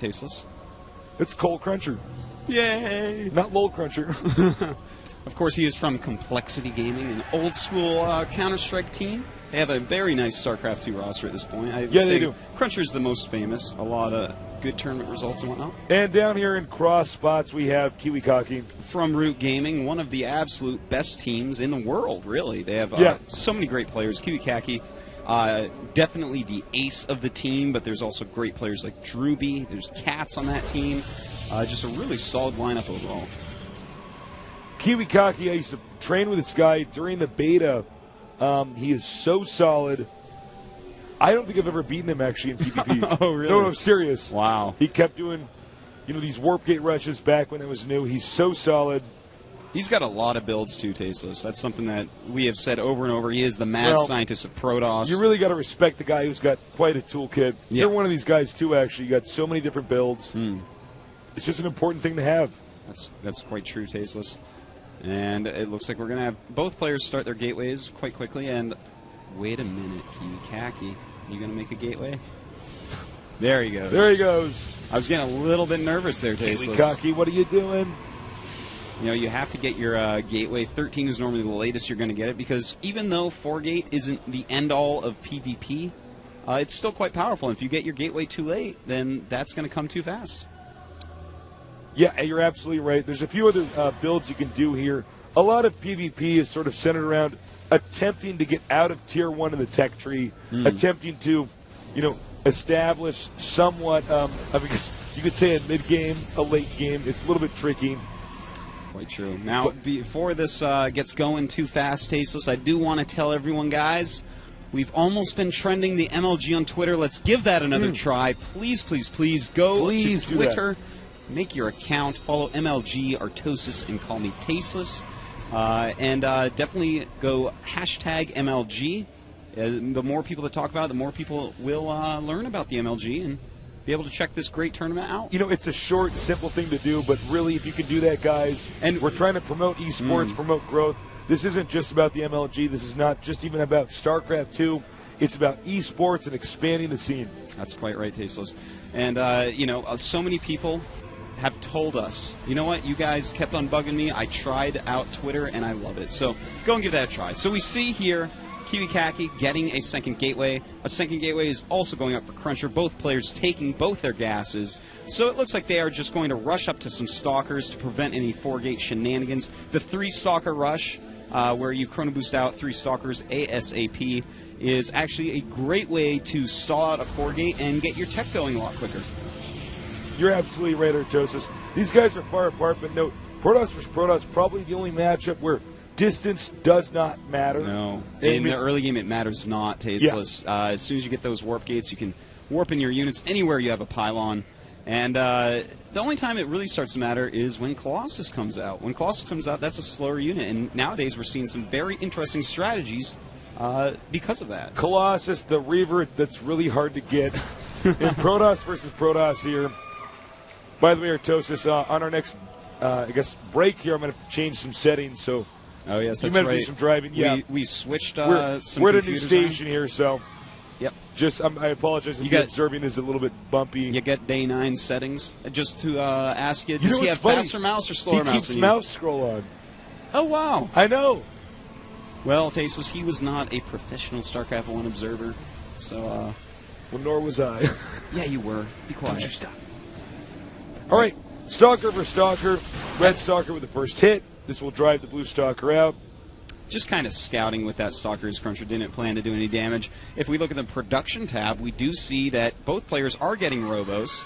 Tasteless? It's Cole Cruncher. Yay! Not Lol Cruncher. Of course, he is from Complexity Gaming, an old-school Counter-Strike team. They have a very nice StarCraft 2 roster at this point. Yeah, they do. Cruncher's the most famous. A lot of good tournament results and whatnot. And down here in cross spots, we have kiwikaki. From Root Gaming, one of the absolute best teams in the world, really. They have so many great players. kiwikaki, definitely the ace of the team, but there's also great players like Drewby. There's Cats on that team. Just a really solid lineup overall. kiwikaki, I used to train with this guy during the beta. He is so solid. I don't think I've ever beaten him, actually, in PvP. Oh, really? No, I'm serious. Wow. He kept doing, these warp gate rushes back when it was new. He's so solid. He's got a lot of builds, too, Tasteless. That's something that we have said over and over. He is the mad scientist of Protoss. You really got to respect the guy who's got quite a toolkit. Yeah. You're one of these guys, too, actually. You got so many different builds. It's just an important thing to have. That's quite true, Tasteless. And it looks like we're going to have both players start their gateways quite quickly. And wait a minute, kiwikaki. You going to make a gateway? There he goes. There he goes. I was getting a little bit nervous there, Tasteless. kiwikaki, what are you doing? You have to get your gateway. 13 is normally the latest you're going to get it, because even though 4-gate isn't the end-all of PvP, it's still quite powerful. And if you get your gateway too late, then that's going to come too fast. Yeah, you're absolutely right. There's a few other builds you can do here. A lot of PvP is sort of centered around attempting to get out of Tier 1 in the tech tree, attempting to, establish somewhat, I guess you could say a mid-game, a late game. It's a little bit tricky. Quite true. Now, before this gets going too fast, Tasteless, I do want to tell everyone, guys, we've almost been trending the MLG on Twitter. Let's give that another try. Please, please, please go to Twitter. Make your account, follow MLG, Artosis, and call me Tasteless. And definitely go hashtag MLG. The more people that talk about it, the more people will learn about the MLG and be able to check this great tournament out. It's a short, simple thing to do, but really, if you can do that, guys, and we're trying to promote esports, promote growth. This isn't just about the MLG. This is not just even about StarCraft 2. It's about esports and expanding the scene. That's quite right, Tasteless. And, so many people have told us, you know what, you guys kept on bugging me. I tried out Twitter, and I love it. So go and give that a try. So we see here kiwikaki getting a second gateway. A second gateway is also going up for Cruncher, both players taking both their gases. So it looks like they are just going to rush up to some Stalkers to prevent any 4-gate shenanigans. The 3-Stalker rush, where you chrono boost out 3 Stalkers ASAP, is actually a great way to stall out a 4-gate and get your tech going a lot quicker. You're absolutely right, Artosis. These guys are far apart, but note, Protoss versus Protoss, probably the only matchup where distance does not matter. No. In the early game, it matters not, Tasteless. Yeah. As soon as you get those warp gates, you can warp in your units anywhere you have a pylon. And the only time it really starts to matter is when Colossus comes out. When Colossus comes out, that's a slower unit. And nowadays, we're seeing some very interesting strategies because of that. Colossus, the Reaver, that's really hard to get. In Protoss versus Protoss here. By the way, Artosis, on our next, break here, I'm going to change some settings. So, oh yes, that's you might right. do some driving. Yeah, we switched. We're at a new station here, so. Yep. I apologize if the observing is a little bit bumpy. You get day 9 settings. Just to ask you, does he have faster mouse or slower mouse? He keeps mouse scroll on. Oh wow! I know. Well, Tasteless, he was not a professional StarCraft 1 observer, so. Well, nor was I. Yeah, you were. Be quiet. Don't you stop. All right, Stalker versus Stalker. Red Stalker with the first hit. This will drive the blue Stalker out. Just kind of scouting with that Stalker as Cruncher didn't plan to do any damage. If we look at the production tab, we do see that both players are getting Robos.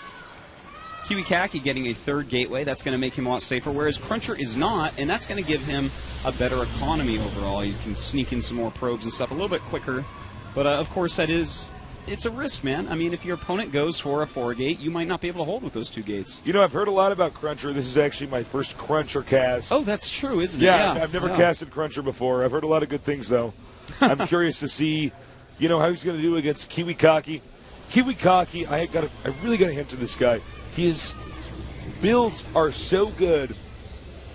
kiwikaki getting a 3rd gateway. That's going to make him a lot safer, whereas Cruncher is not, and that's going to give him a better economy overall. He can sneak in some more probes and stuff a little bit quicker. But, of course, it's a risk, man. I mean, if your opponent goes for a 4-gate, you might not be able to hold with those 2 gates. I've heard a lot about Cruncher. This is actually my first Cruncher cast. Oh, that's true, isn't it? Yeah, I've never casted Cruncher before. I've heard a lot of good things, though. I'm curious to see, how he's going to do against kiwikaki. kiwikaki, I really got to hint to this guy. His builds are so good.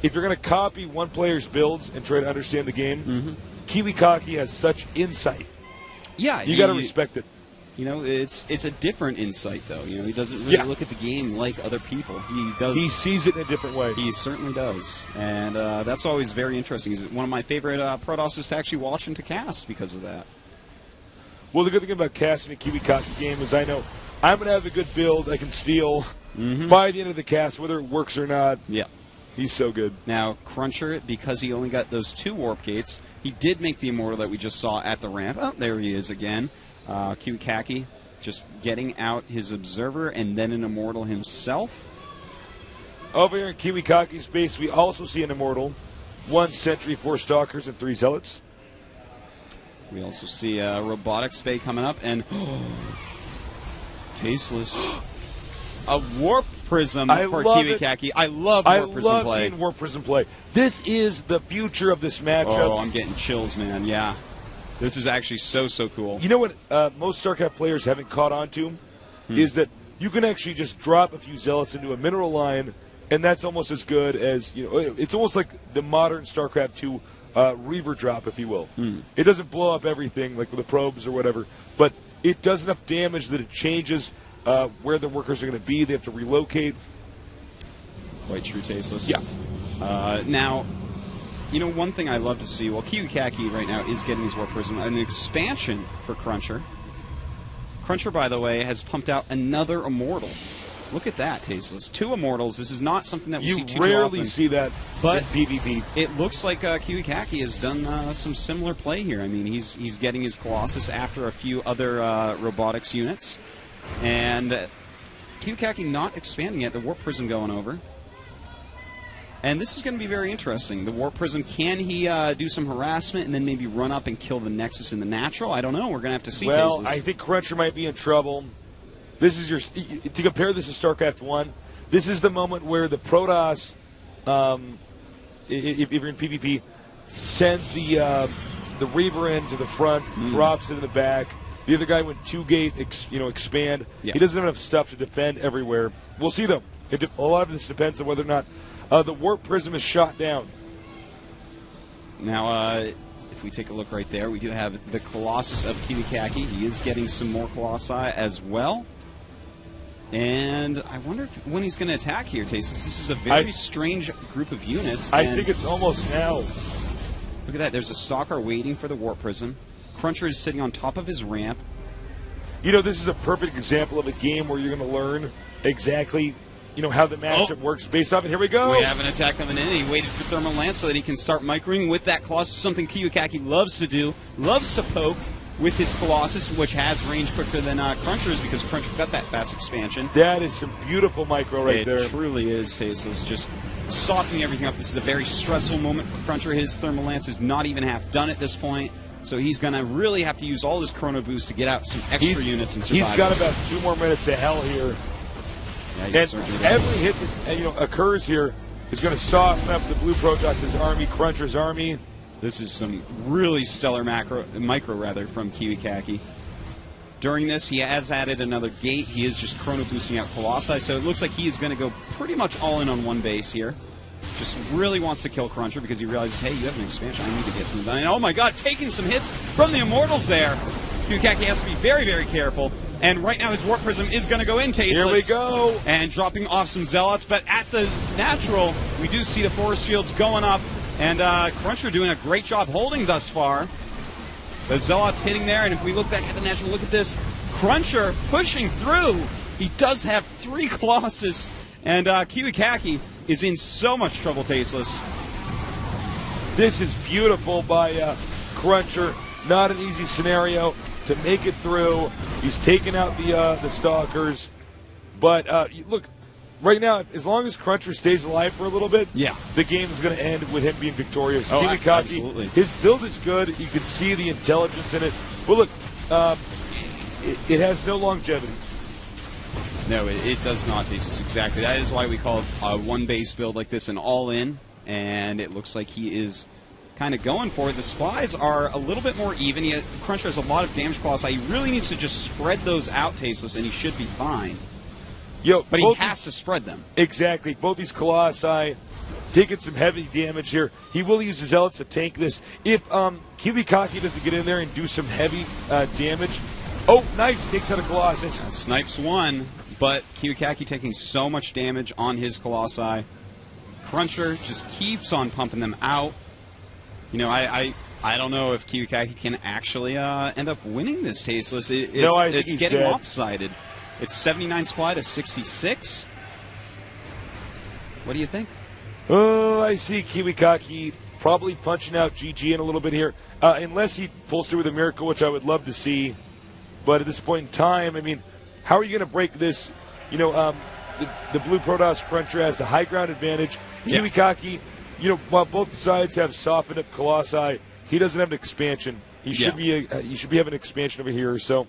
If you're going to copy one player's builds and try to understand the game, kiwikaki has such insight. Yeah, you got to respect it. You know, it's a different insight, though. You know, he doesn't really look at the game like other people. He does. He sees it in a different way. He certainly does, and that's always very interesting. He's one of my favorite Protosses to actually watch and to cast because of that. Well, the good thing about casting a kiwikaki game is I know I'm going to have a good build. I can steal by the end of the cast, whether it works or not. Yeah. He's so good. Now, Cruncher, because he only got those 2 warp gates, he did make the Immortal that we just saw at the ramp. Oh, there he is again. Kiwikaki just getting out his Observer and then an Immortal himself. Over here in Kiwikaki's base, we also see an Immortal. 1 Sentry, 4 Stalkers, and 3 Zealots. We also see Robotics Bay coming up, and tasteless. A Warp Prism for Kiwikaki. I love Warp Prism play. Seeing Warp Prism play. This is the future of this matchup. Oh, I'm getting chills, man. Yeah. This is actually so cool. You know what most StarCraft players haven't caught on to? Is that you can actually just drop a few Zealots into a mineral line, and that's almost as good as, you know, it's almost like the modern StarCraft 2 Reaver drop, if you will. It doesn't blow up everything like with the probes or whatever, but it does enough damage that it changes where the workers are going to be. They have to relocate. Quite true, tasteless. Yeah. Now, you know, one thing I love to see, well, Kiwikaki right now is getting his Warp Prism, an expansion for Cruncher. Cruncher, by the way, has pumped out another Immortal. Look at that, tasteless. 2 Immortals. This is not something that we see too often. You rarely see that but in PvP. It looks like Kiwikaki has done some similar play here. I mean, he's getting his Colossus after a few other robotics units. And Kiwikaki not expanding yet. The Warp Prism going over. And this is going to be very interesting. The Warp Prism, can he do some harassment and then maybe run up and kill the Nexus in the natural? I don't know. We're going to have to see. Well, tasteless. I think Cruncher might be in trouble. This is to compare this to StarCraft 1, this is the moment where the Protoss, if you're in PvP, sends the Reaver in to the front, drops it in the back. The other guy went 2-gate, expand. Yeah. He doesn't have enough stuff to defend everywhere. We'll see, though. A lot of this depends on whether or not the Warp Prism is shot down. Now, if we take a look right there, we do have the Colossus of Kiwikaki. He is getting some more Colossi as well. And I wonder when he's going to attack here, Tasteless. This is a very strange group of units. I think it's almost now. Look at that. There's a Stalker waiting for the Warp Prism. Cruncher is sitting on top of his ramp. You know, this is a perfect example of a game where you're going to learn exactly, how the matchup works based off it. Here we go. We have an attack coming in. He waited for Thermal Lance so that he can start microing with that Colossus, something Kiwikaki loves to do, loves to poke with his Colossus, which has range quicker than Cruncher's because Cruncher got that fast expansion. That is some beautiful micro right there. It truly is, Tasteless. Just softening everything up. This is a very stressful moment for Cruncher. His Thermal Lance is not even half done at this point. So he's going to really have to use all his Chrono Boost to get out some extra units and survive. He's got about 2 more minutes of hell here. Yeah, and every hit that occurs here is going to soften up the Blue Protoss' army, Cruncher's army. This is some really stellar micro from Kiwikaki. During this, he has added another gate. He is just Chrono Boosting out Colossi, so it looks like he is going to go pretty much all in on one base here. Just really wants to kill Cruncher because he realizes, hey, you have an expansion. I need to get something done. And oh my god, taking some hits from the Immortals there. Kiwikaki has to be very, very careful. And right now his Warp Prism is going to go in, Tasteless. Here we go. And dropping off some Zealots. But at the natural, we do see the Force Fields going up. And Cruncher doing a great job holding thus far. The Zealots hitting there. And if we look back at the natural, look at this. Cruncher pushing through. He does have 3 Colossus. And Kiwikaki is in so much trouble, Tasteless. This is beautiful by Cruncher. Not an easy scenario to make it through. He's taken out the Stalkers. But look, right now, as long as Cruncher stays alive for a little bit, the game is going to end with him being victorious. Oh, Kiwikaki, absolutely. His build is good. You can see the intelligence in it. But look, it has no longevity. No, it does not, Tasteless. Exactly. That is why we call a one-base build like this an all-in. And it looks like he is kind of going for it. The supplies are a little bit more even. Cruncher has a lot of damage Colossi. He really needs to just spread those out, Tasteless, and he should be fine. But he has to spread them. Exactly. Both these Colossi taking some heavy damage here. He will use his Zealots to tank this. If Kiwikaki doesn't get in there and do some heavy damage, Oh, nice. Takes out a Colossus. Snipes one, but kiwikaki taking so much damage on his Colossi. Cruncher just keeps on pumping them out. You know, I don't know if kiwikaki can actually end up winning this Tasteless. It's getting dead. lopsided. It's 79 supply to 66. What do you think? Oh, I see kiwikaki probably punching out GG in a little bit here. Unless he pulls through with a miracle, which I would love to see. But at this point in time, I mean, how are you going to break this? You know, the Blue Protoss Cruncher has a high ground advantage. Kiwikaki, you know, while both sides have softened up Colossi, he doesn't have an expansion. He should be having an expansion over here. So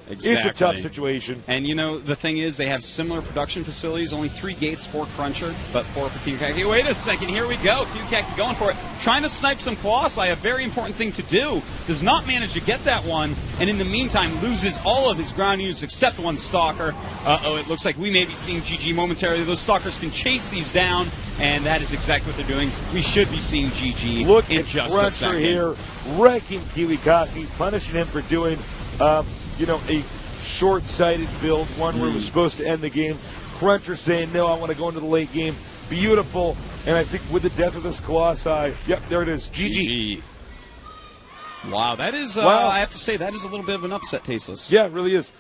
Exactly. it's a tough situation. And, you know, the thing is, they have similar production facilities, only 3 gates for Cruncher, but 4 for kiwikaki. Wait a second, here we go. kiwikaki going for it. Trying to snipe some Colossi, a very important thing to do. Does not manage to get that one, and in the meantime loses all of his ground units except one Stalker. Uh-oh, it looks like we may be seeing GG momentarily. Those Stalkers can chase these down, and that is exactly what they're doing. We should be seeing GG Look in at just a Cruncher second. here, wrecking kiwikaki, punishing him for doing you know, a short-sighted build, one where it was supposed to end the game. Cruncher saying, no, I want to go into the late game. Beautiful. And I think with the death of this Colossi, yep, there it is. GG. Wow, that is, Wow. I have to say, that is a little bit of an upset, Tasteless. Yeah, it really is.